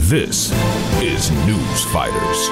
This is Newsfighters,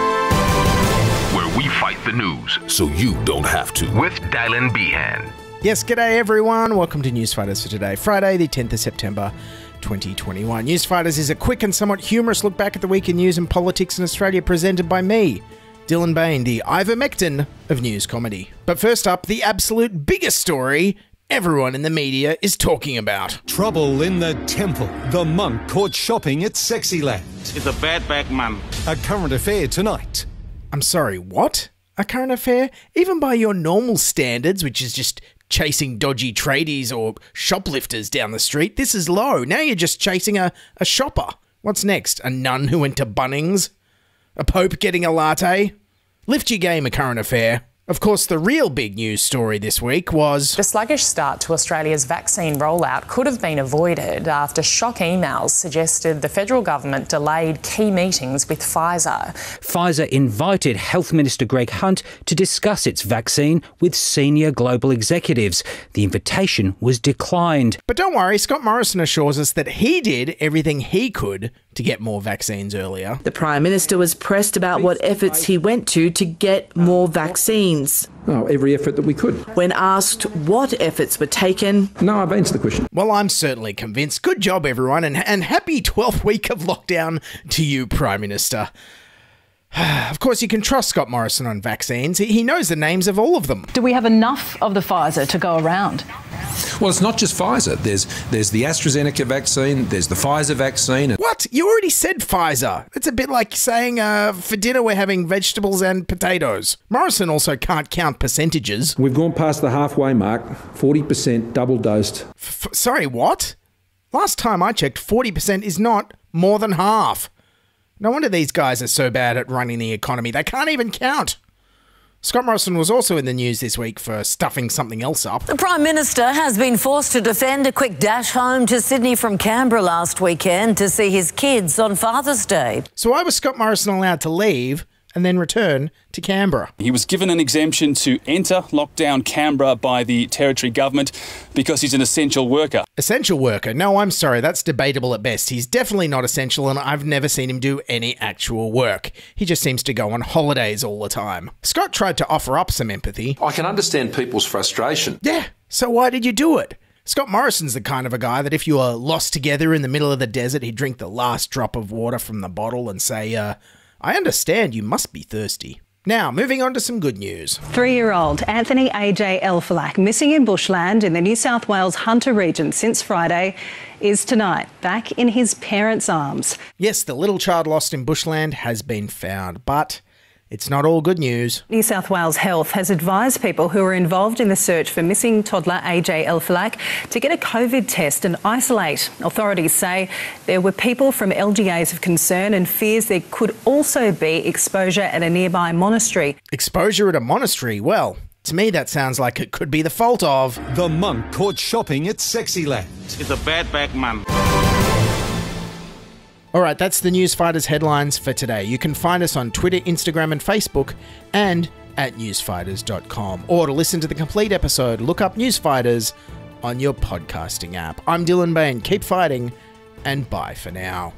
where we fight the news so you don't have to. With Dylan Behan. Yes, g'day everyone. Welcome to Newsfighters for today, Friday, the 10th of September, 2021. Newsfighters is a quick and somewhat humorous look back at the week in news and politics in Australia, presented by me, Dylan Behan, the ivermectin of news comedy. But first up, the absolute biggest story everyone in the media is talking about. Trouble in the temple. The monk caught shopping at Sexyland. It's a bad man. A current affair tonight. I'm sorry, what? A current affair? Even by your normal standards, which is just chasing dodgy tradies or shoplifters down the street, this is low. Now you're just chasing a shopper. What's next? A nun who went to Bunnings? A pope getting a latte? Lift your game, a current affair. Of course, the real big news story this week was... The sluggish start to Australia's vaccine rollout could have been avoided after shock emails suggested the federal government delayed key meetings with Pfizer. Pfizer invited Health Minister Greg Hunt to discuss its vaccine with senior global executives. The invitation was declined. But don't worry, Scott Morrison assures us that he did everything he could to get more vaccines earlier. The Prime Minister was pressed about what efforts he went to get more vaccines. Oh, every effort that we could. When asked what efforts were taken... No, I've answered the question. Well, I'm certainly convinced. Good job, everyone, and happy 12th week of lockdown to you, Prime Minister. Of course, you can trust Scott Morrison on vaccines. He knows the names of all of them. Do we have enough of the Pfizer to go around? Well, it's not just Pfizer. There's the AstraZeneca vaccine, there's the Pfizer vaccine. What? You already said Pfizer. It's a bit like saying, for dinner we're having vegetables and potatoes. Morrison also can't count percentages. We've gone past the halfway mark, 40% double-dosed. Sorry, what? Last time I checked, 40% is not more than half. No wonder these guys are so bad at running the economy. They can't even count. Scott Morrison was also in the news this week for stuffing something else up. The Prime Minister has been forced to defend a quick dash home to Sydney from Canberra last weekend to see his kids on Father's Day. So why was Scott Morrison allowed to leave and then return to Canberra? He was given an exemption to enter lockdown Canberra by the Territory Government because he's an essential worker. Essential worker? No, I'm sorry, that's debatable at best. He's definitely not essential and I've never seen him do any actual work. He just seems to go on holidays all the time. Scott tried to offer up some empathy. I can understand people's frustration. Yeah, so why did you do it? Scott Morrison's the kind of a guy that if you were lost together in the middle of the desert, he'd drink the last drop of water from the bottle and say, I understand you must be thirsty. Now, moving on to some good news. 3-year-old Anthony AJ Elfalak, missing in bushland in the New South Wales Hunter region since Friday, is tonight back in his parents' arms. Yes, the little child lost in bushland has been found, but it's not all good news. New South Wales Health has advised people who are involved in the search for missing toddler AJ Elfalak to get a COVID test and isolate. Authorities say there were people from LGAs of concern and fears there could also be exposure at a nearby monastery. Exposure at a monastery? Well, to me that sounds like it could be the fault of... The monk caught shopping at Sexyland. It's a bad man. Alright, that's the Newsfighters headlines for today. You can find us on Twitter, Instagram and Facebook and at newsfighters.com. Or to listen to the complete episode, look up Newsfighters on your podcasting app. I'm Dylan Behan. Keep fighting and bye for now.